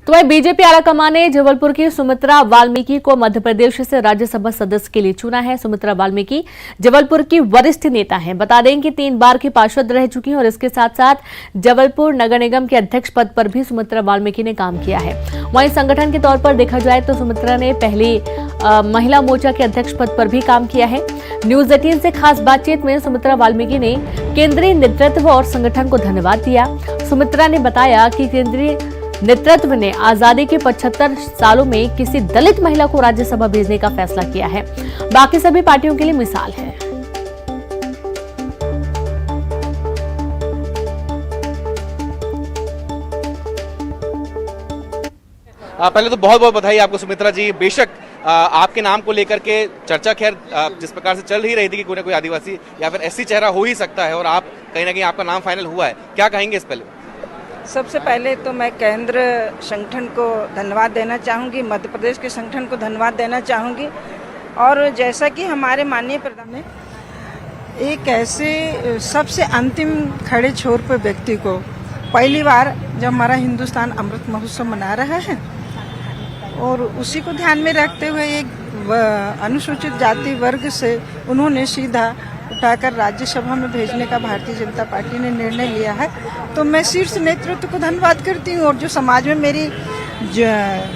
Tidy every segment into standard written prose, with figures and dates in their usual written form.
तो वही बीजेपी आलाकमान ने जबलपुर की सुमित्रा वाल्मीकि को मध्य प्रदेश से राज्यसभा सदस्य के लिए चुना है। सुमित्रा वाल्मीकि जबलपुर की वरिष्ठ नेता हैं। बता दें कि 3 बार की पार्षद रह चुकी हैं और इसके साथ साथ जबलपुर नगर निगम के अध्यक्ष पद पर भी सुमित्रा वाल्मीकि ने काम किया है। वहीं संगठन के तौर पर देखा जाए तो सुमित्रा ने पहली महिला मोर्चा के अध्यक्ष पद पर भी काम किया है। न्यूज 18 से खास बातचीत में सुमित्रा वाल्मीकि ने केंद्रीय नेतृत्व और संगठन को धन्यवाद दिया। सुमित्रा ने बताया कि केंद्रीय नेतृत्व ने आजादी के 75 सालों में किसी दलित महिला को राज्यसभा भेजने का फैसला किया है। बाकी सभी पार्टियों के लिए मिसाल है। पहले तो बहुत बहुत बधाई आपको सुमित्रा जी। बेशक आपके नाम को लेकर के चर्चा खैर जिस प्रकार से चल ही रही थी कि कोई ना कोई आदिवासी या फिर ऐसी चेहरा हो ही सकता है और आप कहीं ना कहीं आपका नाम फाइनल हुआ है, क्या कहेंगे इस पहले? सबसे पहले तो मैं केंद्र संगठन को धन्यवाद देना चाहूँगी, मध्य प्रदेश के संगठन को धन्यवाद देना चाहूँगी। और जैसा कि हमारे माननीय प्रधान ने एक ऐसे सबसे अंतिम खड़े छोर पर व्यक्ति को पहली बार जब हमारा हिंदुस्तान अमृत महोत्सव मना रहा है और उसी को ध्यान में रखते हुए एक अनुसूचित जाति वर्ग से उन्होंने सीधा उठाकर राज्यसभा में भेजने का भारतीय जनता पार्टी ने निर्णय लिया है, तो मैं शीर्ष नेतृत्व को धन्यवाद करती हूँ और जो समाज में मेरी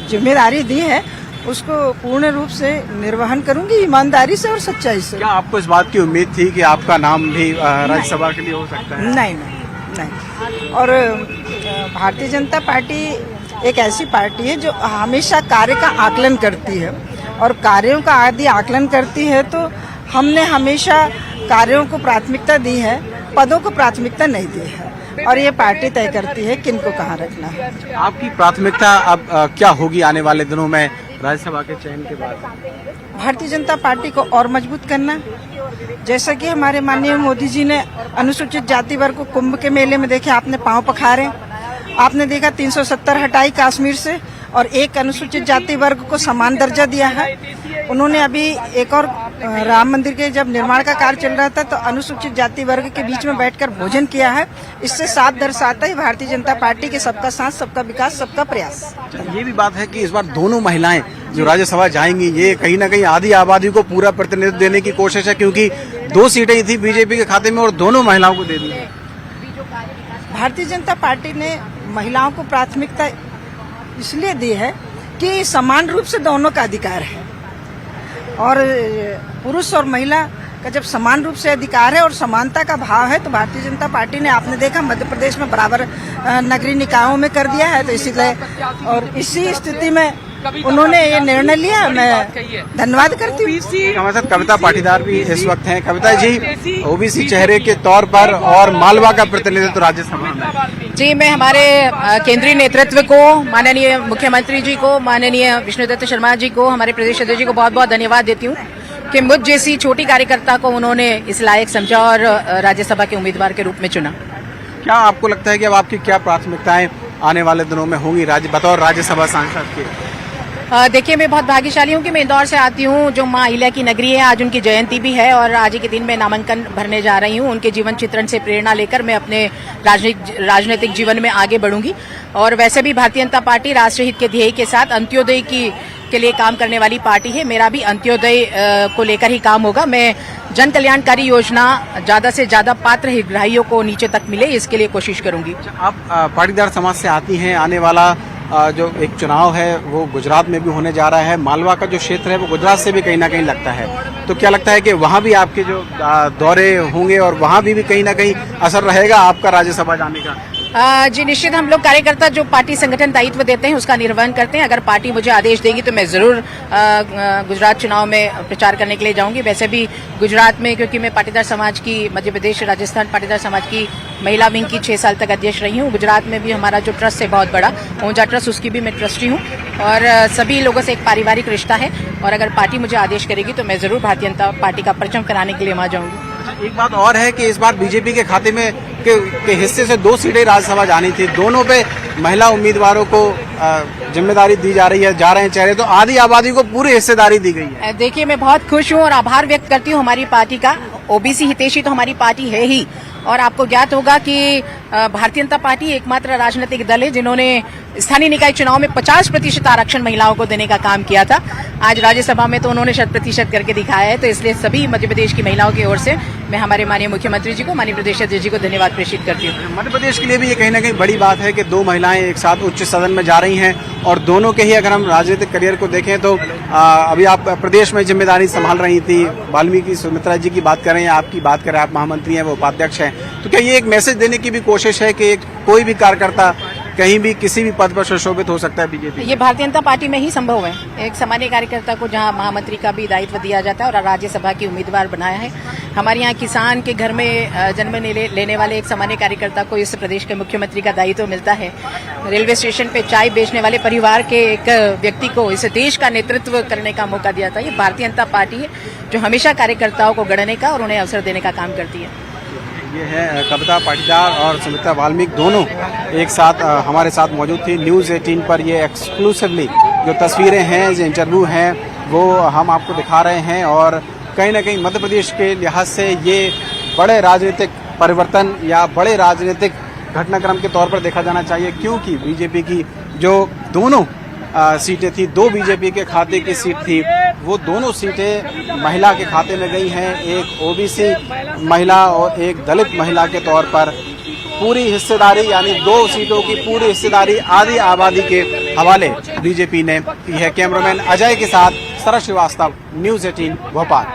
जिम्मेदारी दी है उसको पूर्ण रूप से निर्वहन करूंगी, ईमानदारी से और सच्चाई से। क्या आपको इस बात की उम्मीद थी कि आपका नाम भी राज्यसभा के लिए हो सकता है? नहीं। और भारतीय जनता पार्टी एक ऐसी पार्टी है जो हमेशा कार्य का आकलन करती है और कार्यों का यदि आकलन करती है तो हमने हमेशा कार्यों को प्राथमिकता दी है, पदों को प्राथमिकता नहीं दी है और ये पार्टी तय करती है किनको कहाँ रखना है। आपकी प्राथमिकता अब क्या होगी आने वाले दिनों में राज्यसभा के चयन के बाद? भारतीय जनता पार्टी को और मजबूत करना, जैसा कि हमारे माननीय मोदी जी ने अनुसूचित जाति वर्ग को कुंभ के मेले में देखे, आपने पांव पखारे, आपने देखा 370 हटाई कश्मीर से और एक अनुसूचित जाति वर्ग को समान दर्जा दिया है। उन्होंने अभी एक और राम मंदिर के जब निर्माण का कार्य चल रहा था तो अनुसूचित जाति वर्ग के बीच में बैठकर भोजन किया है। इससे साफ दर्शाता है भारतीय जनता पार्टी के सबका साथ, सबका विकास, सबका प्रयास। ये भी बात है कि इस बार दोनों महिलाएं जो राज्यसभा जाएंगी ये कहीं ना कहीं आधी आबादी को पूरा प्रतिनिधित्व देने की कोशिश है, क्योंकि 2 सीटें थी बीजेपी के खाते में और दोनों महिलाओं को दे दी। भारतीय जनता पार्टी ने महिलाओं को प्राथमिकता इसलिए दी है कि समान रूप से दोनों का अधिकार है और पुरुष और महिला का जब समान रूप से अधिकार है और समानता का भाव है तो भारतीय जनता पार्टी ने, आपने देखा मध्य प्रदेश में बराबर नगरीय निकायों में कर दिया है, तो इसीलिए और इसी स्थिति में उन्होंने ये निर्णय लिया। मैं धन्यवाद करती हूँ। हमारे साथ कविता पाटीदार भी इस वक्त हैं। कविता जी, ओबीसी चेहरे के तौर पर और मालवा का प्रतिनिधित्व राज्यसभा में। जी, मैं हमारे केंद्रीय नेतृत्व को, माननीय मुख्यमंत्री जी को, माननीय विष्णुदत्त शर्मा जी को, हमारे प्रदेश अध्यक्ष जी को बहुत बहुत धन्यवाद देती हूँ कि मुझ जैसी छोटी कार्यकर्ता को उन्होंने इस लायक समझा और राज्यसभा के उम्मीदवार के रूप में चुना। क्या आपको लगता है कि अब आपकी क्या प्राथमिकताएं आने वाले दिनों में होंगी बतौर राज्यसभा सांसद के? देखिए, मैं बहुत भाग्यशाली हूँ कि मैं इंदौर से आती हूँ, जो माँ अहिल्या की नगरी है। आज उनकी जयंती भी है और आज ही के दिन मैं नामांकन भरने जा रही हूँ। उनके जीवन चित्रण से प्रेरणा लेकर मैं अपने राजनीतिक जीवन में आगे बढ़ूंगी। और वैसे भी भारतीय जनता पार्टी राष्ट्रहित के ध्येय के साथ अंत्योदय के लिए काम करने वाली पार्टी है। मेरा भी अंत्योदय को लेकर ही काम होगा। मैं जन कल्याणकारी योजना ज्यादा से ज्यादा पात्र हितग्राहियों को नीचे तक मिले, इसके लिए कोशिश करूंगी। आप पाटीदार समाज से आती हैं, आने वाला जो एक चुनाव है वो गुजरात में भी होने जा रहा है। मालवा का जो क्षेत्र है वो गुजरात से भी कहीं ना कहीं लगता है, तो क्या लगता है कि वहाँ भी आपके जो दौरे होंगे और वहाँ भी कहीं ना कहीं असर रहेगा आपका राज्यसभा जाने का? जी निश्चित, हम लोग कार्यकर्ता जो पार्टी संगठन दायित्व देते हैं उसका निर्वहन करते हैं। अगर पार्टी मुझे आदेश देगी तो मैं जरूर गुजरात चुनाव में प्रचार करने के लिए जाऊंगी। वैसे भी गुजरात में, क्योंकि मैं पाटीदार समाज की, मध्य प्रदेश राजस्थान पाटीदार समाज की महिला विंग की 6 साल तक अध्यक्ष रही हूँ। गुजरात में भी हमारा जो ट्रस्ट है बहुत बड़ा, ऊंचा ट्रस्ट, उसकी भी मैं ट्रस्टी हूँ और सभी लोगों से एक पारिवारिक रिश्ता है और अगर पार्टी मुझे आदेश करेगी तो मैं जरूर भारतीय जनता पार्टी का परचम कराने के लिए वहाँ जाऊंगी। एक बात और है कि इस बार बीजेपी के खाते में के हिस्से से 2 सीटें राज्यसभा जानी थी, दोनों पे महिला उम्मीदवारों को जिम्मेदारी दी जा रही है, जा रहे हैं चेहरे, तो आधी आबादी को पूरी हिस्सेदारी दी गई है। देखिए, मैं बहुत खुश हूँ और आभार व्यक्त करती हूँ हमारी पार्टी का। ओबीसी हितैषी तो हमारी पार्टी है ही और आपको ज्ञात होगा कि भारतीय जनता पार्टी एकमात्र राजनीतिक दल है जिन्होंने स्थानीय निकाय चुनाव में 50% आरक्षण महिलाओं को देने का काम किया था। आज राज्यसभा में तो उन्होंने 100% करके दिखाया है। तो इसलिए सभी मध्य प्रदेश की महिलाओं की ओर से मैं हमारे माननीय मुख्यमंत्री जी को, माननीय प्रदेश अध्यक्ष जी को धन्यवाद प्रेषित करती हूँ। मध्य प्रदेश के लिए भी ये कहीं ना कहीं बड़ी बात है कि दो महिलाएं एक साथ उच्च सदन में जा रही हैं और दोनों के ही अगर हम राजनीतिक करियर को देखें तो अभी आप प्रदेश में जिम्मेदारी संभाल रही थी। वाल्मीकि सुमित्रा जी की बात करें या आपकी बात करें, आप महामंत्री हैं, वो उपाध्यक्ष हैं, तो क्या ये एक मैसेज देने की भी कोशिश है कि कोई भी कार्यकर्ता कहीं भी किसी भी पद पर सुशोभित हो सकता है बीजेपी? ये भारतीय जनता पार्टी में ही संभव है। एक सामान्य कार्यकर्ता को जहां महामंत्री का भी दायित्व दिया जाता है और राज्यसभा की उम्मीदवार बनाया है। हमारे यहाँ किसान के घर में जन्म लेने वाले एक सामान्य कार्यकर्ता को इस प्रदेश के मुख्यमंत्री का दायित्व मिलता है। रेलवे स्टेशन पे चाय बेचने वाले परिवार के एक व्यक्ति को इस देश का नेतृत्व करने का मौका दिया था। ये भारतीय जनता पार्टी है जो हमेशा कार्यकर्ताओं को गढ़ने का और उन्हें अवसर देने का काम करती है। ये है कविता पाटीदार और सुमित्रा वाल्मीकि, दोनों एक साथ हमारे साथ मौजूद थी। न्यूज़ 18 पर ये एक्सक्लूसिवली जो तस्वीरें हैं, जो इंटरव्यू हैं, वो हम आपको दिखा रहे हैं। और कहीं ना कहीं मध्य प्रदेश के लिहाज से ये बड़े राजनीतिक परिवर्तन या बड़े राजनीतिक घटनाक्रम के तौर पर देखा जाना चाहिए, क्योंकि बीजेपी की जो दोनों सीटें थी, 2 बीजेपी के खाते की सीट थी, वो दोनों सीटें महिला के खाते में गई हैं। एक ओबीसी महिला और एक दलित महिला के तौर पर पूरी हिस्सेदारी, यानी 2 सीटों की पूरी हिस्सेदारी आधी आबादी के हवाले बीजेपी ने की है। कैमरामैन अजय के साथ सरस श्रीवास्तव, न्यूज़ 18 भोपाल।